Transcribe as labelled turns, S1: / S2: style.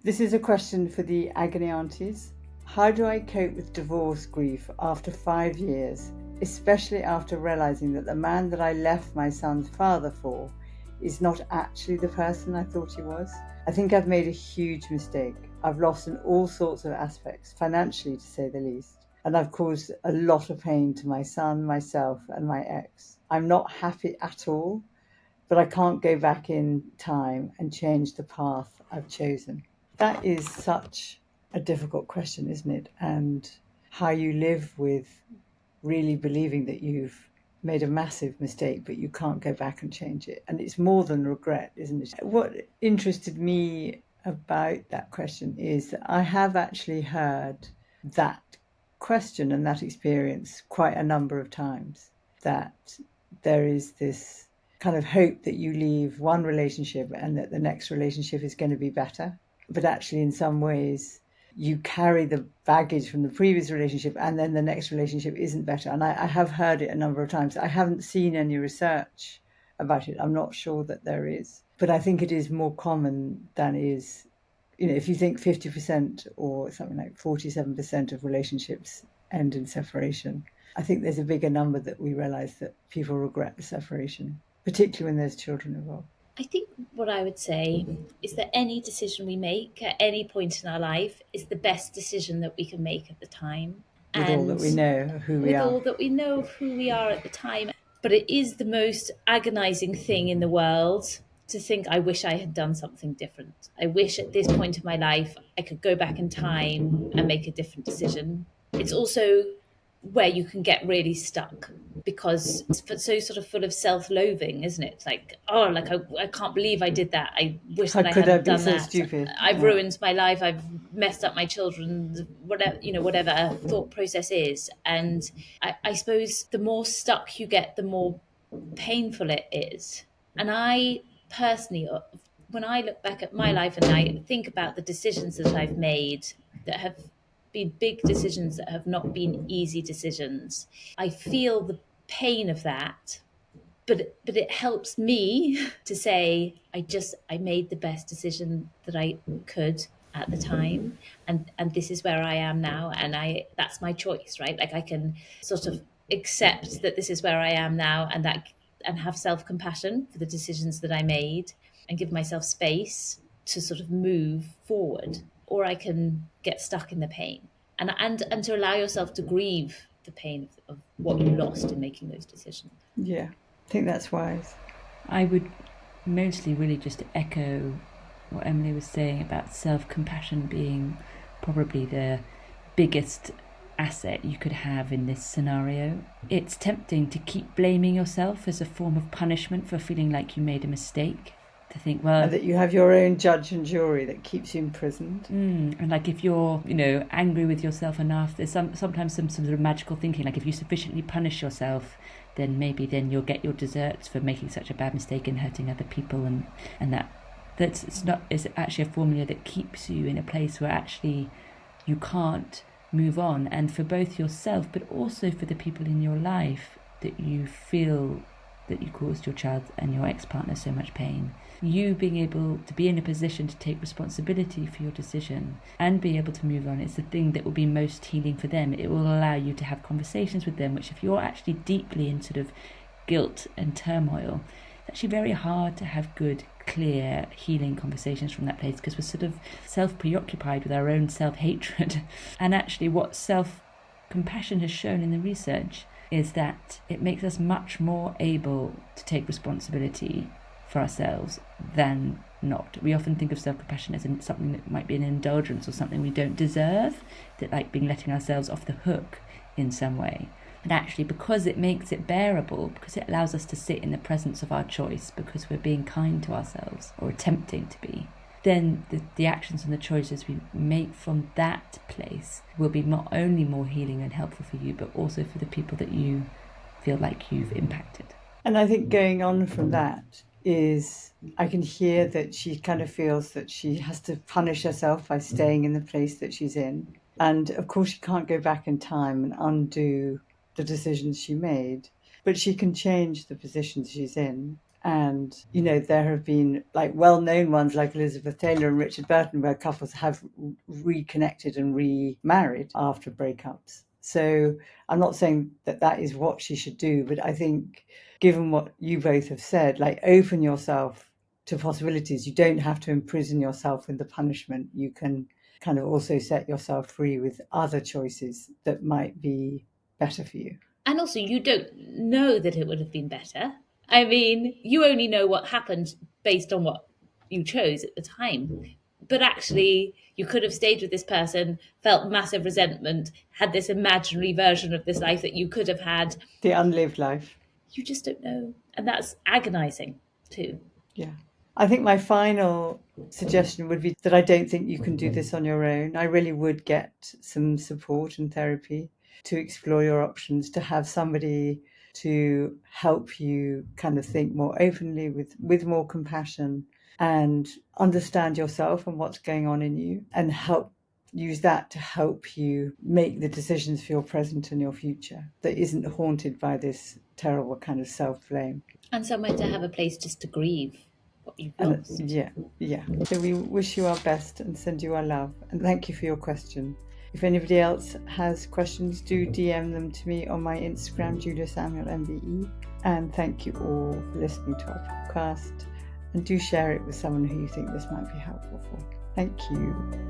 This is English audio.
S1: This is a question for the Agony Aunties. How do I cope with divorce grief after 5 years, especially after realising that the man that I left my son's father for is not actually the person I thought he was? I think I've made a huge mistake. I've lost in all sorts of aspects, financially to say the least, and I've caused a lot of pain to my son, myself, and my ex. I'm not happy at all, but I can't go back in time and change the path I've chosen. That is such a difficult question, isn't it? And how you live with really believing that you've made a massive mistake, but you can't go back and change it. And it's more than regret, isn't it? What interested me about that question is that I have actually heard that question and that experience quite a number of times, that there is this kind of hope that you leave one relationship and that the next relationship is going to be better. But actually, in some ways, you carry the baggage from the previous relationship and then the next relationship isn't better. And I have heard it a number of times. I haven't seen any research about it. I'm not sure that there is. But I think it is more common than is, if you think 50% or something like 47% of relationships end in separation, I think there's a bigger number that we realise that people regret the separation, particularly when there's children involved.
S2: I think what I would say is that any decision we make at any point in our life is the best decision that we can make at the time.
S1: With all that
S2: And
S1: we know who we
S2: with
S1: are.
S2: all that we know of who we are at the time. But it is the most agonizing thing in the world to think, I wish I had done something different. I wish at this point of my life I could go back in time and make a different decision. It's also where you can get really stuck because it's so sort of full of self-loathing, isn't it? Like, oh, like I can't believe I did that. I wish
S1: How
S2: that I
S1: could I
S2: hadn't
S1: be
S2: done
S1: so
S2: that.
S1: stupid?
S2: I've
S1: Yeah.
S2: ruined my life. I've messed up my children. Whatever thought process is. And I suppose the more stuck you get, the more painful it is. And I personally, when I look back at my life and I think about the decisions that I've made that have been big decisions that have not been easy decisions, I feel the pain of that. But it helps me to say I made the best decision that I could at the time, and this is where I am now, and I that's my choice, right? Like I can sort of accept that this is where I am now, and have self-compassion for the decisions that I made and give myself space to sort of move forward, or I can get stuck in the pain, and to allow yourself to grieve the pain of what you lost in making those decisions.
S1: Yeah. I think that's wise.
S3: I would mostly really just echo what Emily was saying about self-compassion being probably the biggest asset you could have in this scenario. It's tempting to keep blaming yourself as a form of punishment for feeling like you made a mistake. To think, well,
S1: And that you have your own judge and jury that keeps you imprisoned.
S3: and like if you're, angry with yourself enough, there's sometimes some sort of magical thinking. Like if you sufficiently punish yourself, then maybe then you'll get your desserts for making such a bad mistake and hurting other people, and it's actually a formula that keeps you in a place where actually you can't move on, and for both yourself but also for the people in your life that you feel that you caused your child and your ex-partner so much pain. You being able to be in a position to take responsibility for your decision and be able to move on is the thing that will be most healing for them. It will allow you to have conversations with them, which if you're actually deeply in sort of guilt and turmoil, it's actually very hard to have good, clear, healing conversations from that place, because we're sort of self-preoccupied with our own self-hatred. And actually what self-compassion has shown in the research is that it makes us much more able to take responsibility for ourselves than not. We often think of self-compassion as something that might be an indulgence or something we don't deserve, that like being letting ourselves off the hook in some way. And actually, because it makes it bearable, because it allows us to sit in the presence of our choice, because we're being kind to ourselves or attempting to be, then the actions and the choices we make from that place will be not only more healing and helpful for you, but also for the people that you feel like you've impacted.
S1: And I think going on from that is, I can hear that she kind of feels that she has to punish herself by staying in the place that she's in. And of course, she can't go back in time and undo the decisions she made, but she can change the position she's in. And, you know, there have been like well-known ones like Elizabeth Taylor and Richard Burton where couples have reconnected and remarried after breakups. So I'm not saying that that is what she should do, but I think given what you both have said, like open yourself to possibilities. You don't have to imprison yourself in the punishment. You can kind of also set yourself free with other choices that might be better for you.
S2: And also, you don't know that it would have been better. I mean, you only know what happened based on what you chose at the time. But actually, you could have stayed with this person, felt massive resentment, had this imaginary version of this life that you could have had.
S1: The unlived life.
S2: You just don't know. And that's agonizing too.
S1: Yeah. I think my final suggestion would be that I don't think you can do this on your own. I really would get some support and therapy to explore your options, to have somebody to help you kind of think more openly with more compassion and understand yourself and what's going on in you, and help use that to help you make the decisions for your present and your future that isn't haunted by this terrible kind of self-blame.
S2: And somewhere to have a place just to grieve what you've
S1: And
S2: lost.
S1: yeah. So we wish you our best and send you our love. And thank you for your question. If anybody else has questions, do DM them to me on my Instagram, Julia Samuel MBE. And thank you all for listening to our podcast. And do share it with someone who you think this might be helpful for. Thank you.